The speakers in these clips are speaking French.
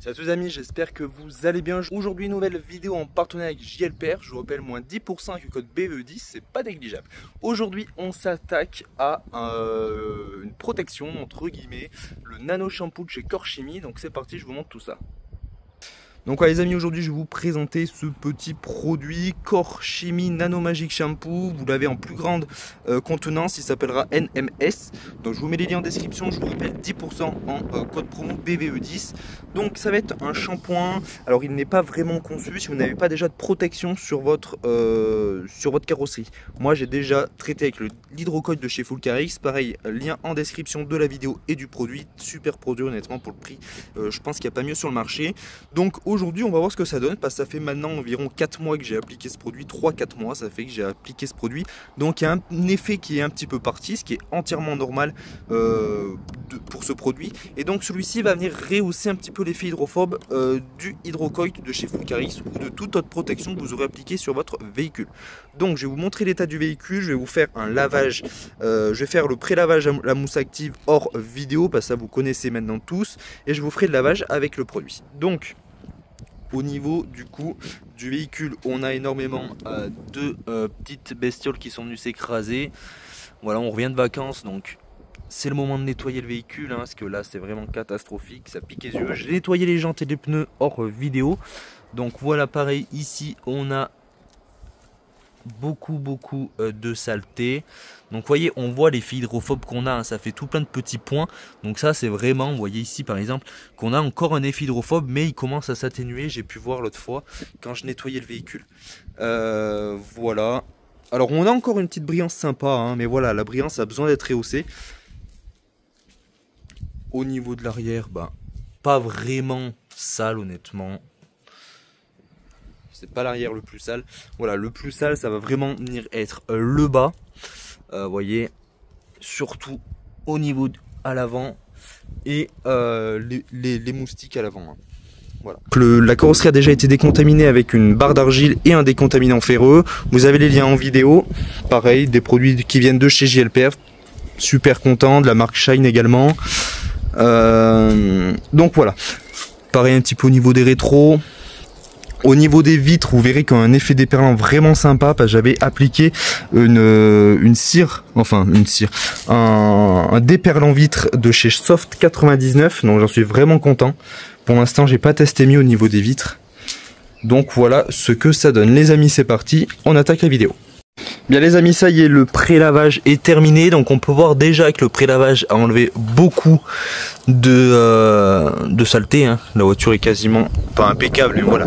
Salut tous les amis, j'espère que vous allez bien. Aujourd'hui, nouvelle vidéo en partenariat avec JLPR. Je vous rappelle, moins 10% avec le code BE10, c'est pas négligeable. Aujourd'hui, on s'attaque à une protection, entre guillemets, le nano shampoo de chez Core Chimie. Donc c'est parti, je vous montre tout ça. Donc les amis, aujourd'hui je vais vous présenter ce petit produit Core Chimie Nano Magic Shampoo. Vous l'avez en plus grande contenance, il s'appellera NMS. Donc je vous mets les liens en description, je vous rappelle 10% en code promo BVE10. Donc ça va être un shampoing, alors il n'est pas vraiment conçu si vous n'avez pas déjà de protection sur votre carrosserie. Moi j'ai déjà traité avec l'hydrocoil de chez Fulcarix, pareil, lien en description de la vidéo et du produit. Super produit honnêtement pour le prix, je pense qu'il n'y a pas mieux sur le marché. Donc aujourd'hui on va voir ce que ça donne, parce que ça fait maintenant environ 4 mois que j'ai appliqué ce produit, 3-4 mois ça fait que j'ai appliqué ce produit. Donc il y a un effet qui est un petit peu parti, ce qui est entièrement normal pour ce produit. Et donc celui-ci va venir rehausser un petit peu l'effet hydrophobe du hydrocoil de chez Fulcarix ou de toute autre protection que vous aurez appliqué sur votre véhicule. Donc je vais vous montrer l'état du véhicule, je vais vous faire un lavage, je vais faire le pré-lavage à la mousse active hors vidéo, parce que ça vous connaissez maintenant tous, et je vous ferai le lavage avec le produit. Donc au niveau du véhicule, on a énormément de petites bestioles qui sont venues s'écraser. Voilà, on revient de vacances, donc c'est le moment de nettoyer le véhicule, hein, parce que là c'est vraiment catastrophique, ça pique les yeux. J'ai nettoyé les jantes et les pneus hors vidéo. Donc voilà, pareil, ici on a beaucoup de saleté. Donc vous voyez, on voit l'effet hydrophobe qu'on a, hein, ça fait tout plein de petits points. Donc ça c'est vraiment, vous voyez ici par exemple, qu'on a encore un effet hydrophobe, mais il commence à s'atténuer. J'ai pu voir l'autre fois quand je nettoyais le véhicule. Voilà. Alors on a encore une petite brillance sympa, hein, mais voilà, la brillance a besoin d'être rehaussée. Au niveau de l'arrière, pas vraiment sale honnêtement. C'est pas l'arrière le plus sale. Voilà, le plus sale, ça va vraiment venir être le bas. Vous voyez, surtout au niveau à l'avant et les moustiques à l'avant. Hein. Voilà. La carrosserie a déjà été décontaminée avec une barre d'argile et un décontaminant ferreux. Vous avez les liens en vidéo. Pareil, des produits qui viennent de chez JLPR. Super content, de la marque Shine également. Donc voilà. Pareil un petit peu au niveau des rétros. Au niveau des vitres, vous verrez qu'il y a un effet déperlant vraiment sympa, parce que j'avais appliqué une cire, un déperlant vitre de chez Soft 99, donc j'en suis vraiment content. Pour l'instant, j'ai pas testé mieux au niveau des vitres. Donc voilà ce que ça donne. Les amis, c'est parti, on attaque la vidéo. Bien les amis, ça y est, le pré-lavage est terminé. Donc on peut voir déjà que le pré-lavage a enlevé beaucoup de saleté, hein. La voiture est quasiment pas impeccable, mais voilà.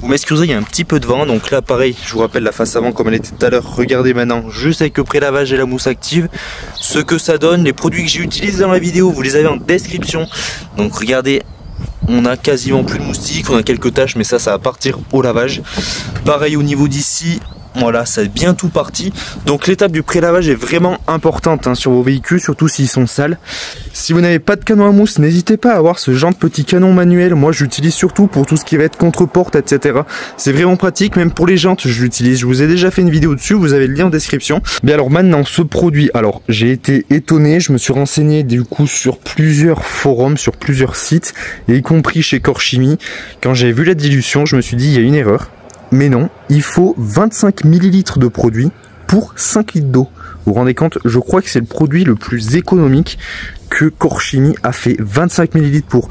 Vous m'excusez, il y a un petit peu de vent. Donc là pareil, je vous rappelle la face avant comme elle était tout à l'heure. Regardez maintenant, juste avec le pré-lavage et la mousse active, ce que ça donne. Les produits que j'ai utilisés dans la vidéo, vous les avez en description. Donc regardez, on a quasiment plus de moustiques, on a quelques taches, mais ça va partir au lavage. Pareil au niveau d'ici. Voilà, ça est bien tout parti. Donc l'étape du pré-lavage est vraiment importante, hein, sur vos véhicules, surtout s'ils sont sales. Si vous n'avez pas de canon à mousse, n'hésitez pas à avoir ce genre de petit canon manuel. Moi je l'utilise surtout pour tout ce qui va être contre-porte, etc. C'est vraiment pratique, même pour les jantes je l'utilise. Je vous ai déjà fait une vidéo dessus, vous avez le lien en description. Bien alors maintenant ce produit, alors j'ai été étonné, je me suis renseigné du coup sur plusieurs forums, sur plusieurs sites, et y compris chez Core Chimie. Quand j'ai vu la dilution, je me suis dit il y a une erreur. Mais non, il faut 25 ml de produit pour 5 litres d'eau. Vous vous rendez compte, je crois que c'est le produit le plus économique que Core Chimie a fait. 25 ml pour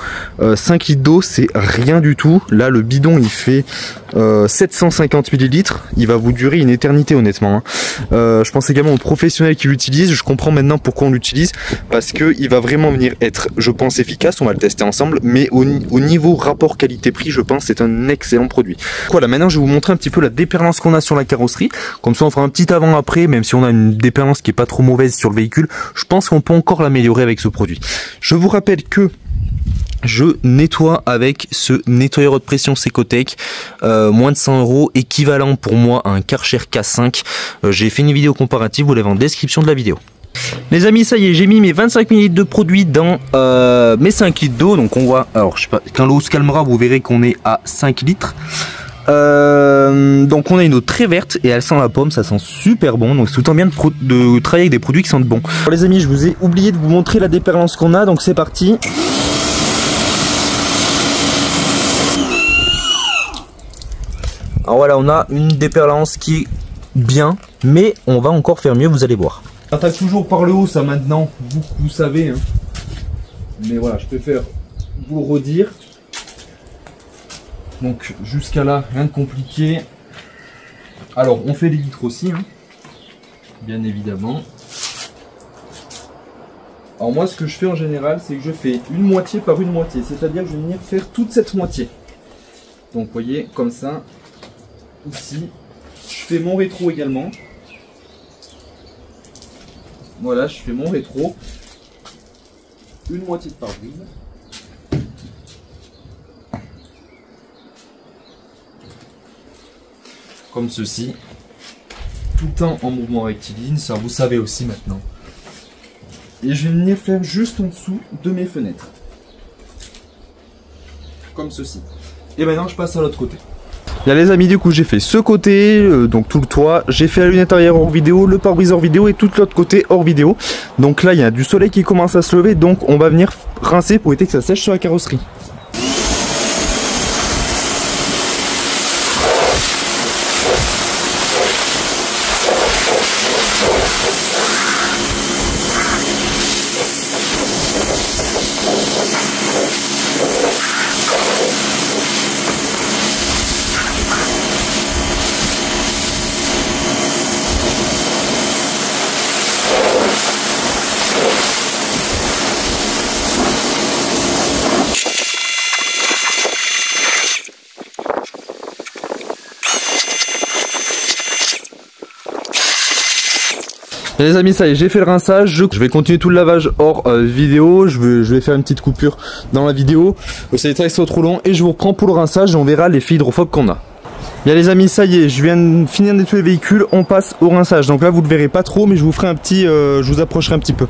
5 litres d'eau, c'est rien du tout. Là, le bidon, il fait 750 ml. Il va vous durer une éternité, honnêtement. Hein. Je pense également aux professionnels qui l'utilisent. Je comprends maintenant pourquoi on l'utilise. Parce qu'il va vraiment venir être, je pense, efficace. On va le tester ensemble. Mais au niveau rapport qualité-prix, je pense que c'est un excellent produit. Voilà, maintenant, je vais vous montrer un petit peu la déperlance qu'on a sur la carrosserie. Comme ça, on fera un petit avant-après. Même si on a une déperlance qui est pas trop mauvaise sur le véhicule, je pense qu'on peut encore l'améliorer avec ce produit. Je vous rappelle que je nettoie avec ce nettoyeur haute pression Secotec, moins de 100 €, équivalent pour moi à un Karcher K5. J'ai fait une vidéo comparative, vous l'avez en description de la vidéo. Les amis, ça y est, j'ai mis mes 25 ml de produit dans mes 5 litres d'eau. Donc on voit, alors je sais pas, quand l'eau se calmera, vous verrez qu'on est à 5 litres. Donc on a une eau très verte et elle sent la pomme, ça sent super bon. Donc c'est tout le temps bien de travailler avec des produits qui sentent bon. Alors les amis, je vous ai oublié de vous montrer la déperlance qu'on a, donc c'est parti. Alors voilà, on a une déperlance qui est bien, mais on va encore faire mieux, vous allez voir. On attaque toujours par le haut, ça maintenant, vous savez. Hein. Mais voilà, je préfère vous le redire. Donc jusqu'à là, rien de compliqué. Alors on fait les litres aussi, hein, bien évidemment. Alors moi ce que je fais en général, c'est que je fais une moitié par une moitié. C'est-à-dire que je vais venir faire toute cette moitié. Donc vous voyez, comme ça, ici. Je fais mon rétro également. Voilà, je fais mon rétro. Une moitié de pare-brise. Comme ceci, tout le temps en mouvement rectiligne, ça vous savez aussi maintenant. Et je vais venir faire juste en dessous de mes fenêtres. Comme ceci. Et maintenant je passe à l'autre côté. Bien les amis, du coup j'ai fait ce côté, donc tout le toit, j'ai fait la lunette arrière hors vidéo, le pare-brise hors vidéo et tout l'autre côté hors vidéo. Donc là il y a du soleil qui commence à se lever, donc on va venir rincer pour éviter que ça sèche sur la carrosserie. Et les amis, ça y est, j'ai fait le rinçage. Je vais continuer tout le lavage hors vidéo. Je vais faire une petite coupure dans la vidéo. Ça va être trop long. Et je vous reprends pour le rinçage et on verra l'effet hydrophobe qu'on a. Bien les amis, ça y est, je viens de finir de nettoyer le véhicule. On passe au rinçage. Donc là, vous ne le verrez pas trop, mais je vous ferai un petit... je vous approcherai un petit peu.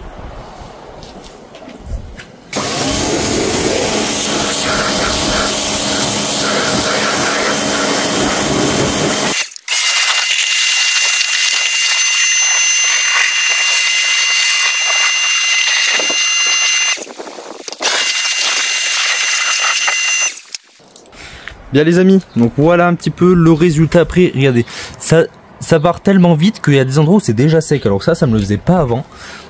Bien les amis, donc voilà un petit peu le résultat après. Regardez, ça part tellement vite qu'il y a des endroits où c'est déjà sec. Alors ça me le faisait pas avant.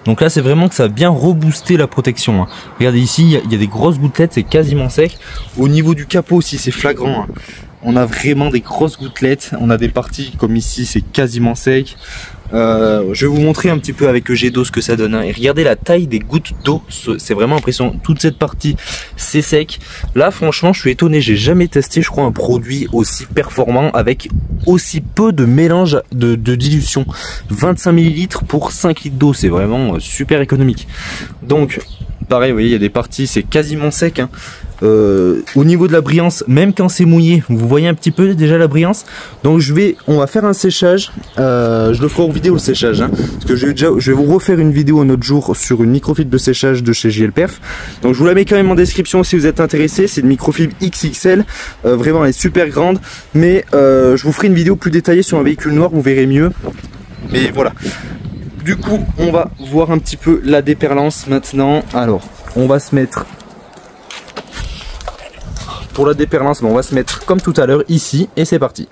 Donc là c'est vraiment que ça a bien reboosté la protection. Hein. Regardez ici, il y a des grosses gouttelettes, c'est quasiment sec. Au niveau du capot aussi c'est flagrant. Hein. On a vraiment des grosses gouttelettes. On a des parties comme ici, c'est quasiment sec. Je vais vous montrer un petit peu avec le jet d'eau ce que ça donne. Hein. Et regardez la taille des gouttes d'eau, c'est vraiment impressionnant. Toute cette partie, c'est sec. Là, franchement, je suis étonné. J'ai jamais testé, je crois, un produit aussi performant avec aussi peu de mélange de dilution. 25 ml pour 5 litres d'eau, c'est vraiment super économique. Donc, pareil, vous voyez, il y a des parties, c'est quasiment sec. Hein. Au niveau de la brillance, même quand c'est mouillé, vous voyez un petit peu déjà la brillance. Donc on va faire un séchage. Je le ferai en vidéo le séchage, hein, parce que je vais vous refaire une vidéo un autre jour sur une microfibre de séchage de chez JL Perf. Donc je vous la mets quand même en description si vous êtes intéressé. C'est une microfibre XXL, vraiment elle est super grande. Mais je vous ferai une vidéo plus détaillée sur un véhicule noir, vous verrez mieux. Mais voilà. Du coup, on va voir un petit peu la déperlance maintenant. Alors, on va se mettre... Pour la déperlance, on va se mettre comme tout à l'heure ici et c'est parti.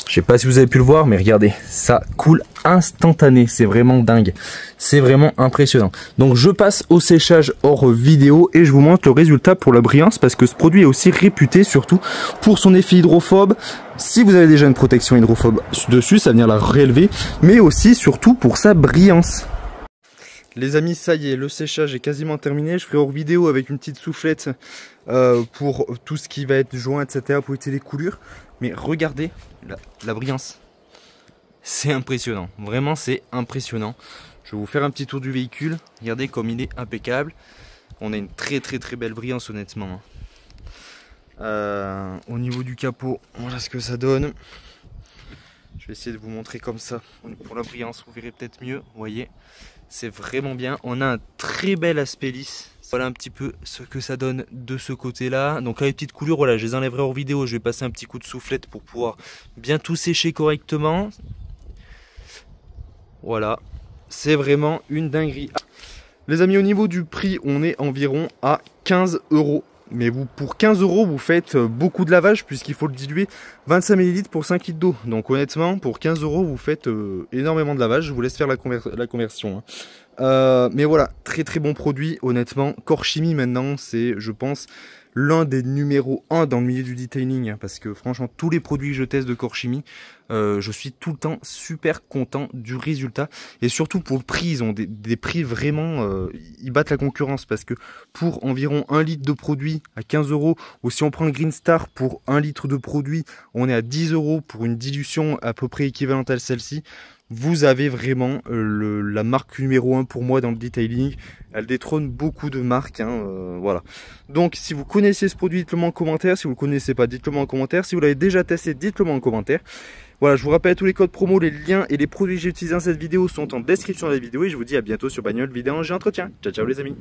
Je sais pas si vous avez pu le voir, mais regardez, ça coule instantané, c'est vraiment dingue. C'est vraiment impressionnant. Donc je passe au séchage hors vidéo et je vous montre le résultat pour la brillance parce que ce produit est aussi réputé surtout pour son effet hydrophobe. Si vous avez déjà une protection hydrophobe dessus, ça va venir la réélever, mais aussi surtout pour sa brillance. Les amis, ça y est, le séchage est quasiment terminé. Je ferai hors vidéo avec une petite soufflette pour tout ce qui va être joint, etc. pour éviter les coulures. Mais regardez la brillance. C'est impressionnant. Vraiment, c'est impressionnant. Je vais vous faire un petit tour du véhicule. Regardez comme il est impeccable. On a une très belle brillance honnêtement. Au niveau du capot, voilà ce que ça donne. Je vais essayer de vous montrer comme ça. Pour la brillance, vous verrez peut-être mieux. Vous voyez, c'est vraiment bien. On a un très bel aspect lisse. Voilà un petit peu ce que ça donne de ce côté-là. Donc là, les petites coulures, voilà, je les enlèverai hors vidéo. Je vais passer un petit coup de soufflette pour pouvoir bien tout sécher correctement. Voilà, c'est vraiment une dinguerie. Les amis, au niveau du prix, on est environ à 15 €. Mais vous, pour 15 €, vous faites beaucoup de lavage puisqu'il faut le diluer 25 ml pour 5 litres d'eau. Donc honnêtement, pour 15 €, vous faites énormément de lavage. Je vous laisse faire la conversion. Mais voilà, très très bon produit, honnêtement. Core Chimie maintenant, c'est, je pense, l'un des numéros 1 dans le milieu du detailing. Parce que franchement, tous les produits que je teste de Core Chimie, je suis tout le temps super content du résultat. Et surtout pour le prix, ils ont des prix vraiment, ils battent la concurrence. Parce que pour environ 1 litre de produit à 15 €, ou si on prend le Green Star pour 1 litre de produit, on est à 10 € pour une dilution à peu près équivalente à celle-ci. Vous avez vraiment la marque numéro 1 pour moi dans le detailing. Elle détrône beaucoup de marques. Voilà. Donc si vous connaissez ce produit, dites-le moi en commentaire. Si vous ne le connaissez pas, dites-le moi en commentaire. Si vous l'avez déjà testé, dites-le moi en commentaire. Voilà, je vous rappelle tous les codes promo, les liens et les produits que j'ai utilisés dans cette vidéo sont en description de la vidéo. Et je vous dis à bientôt sur Bagnole Vidéo Entretien. Ciao ciao les amis.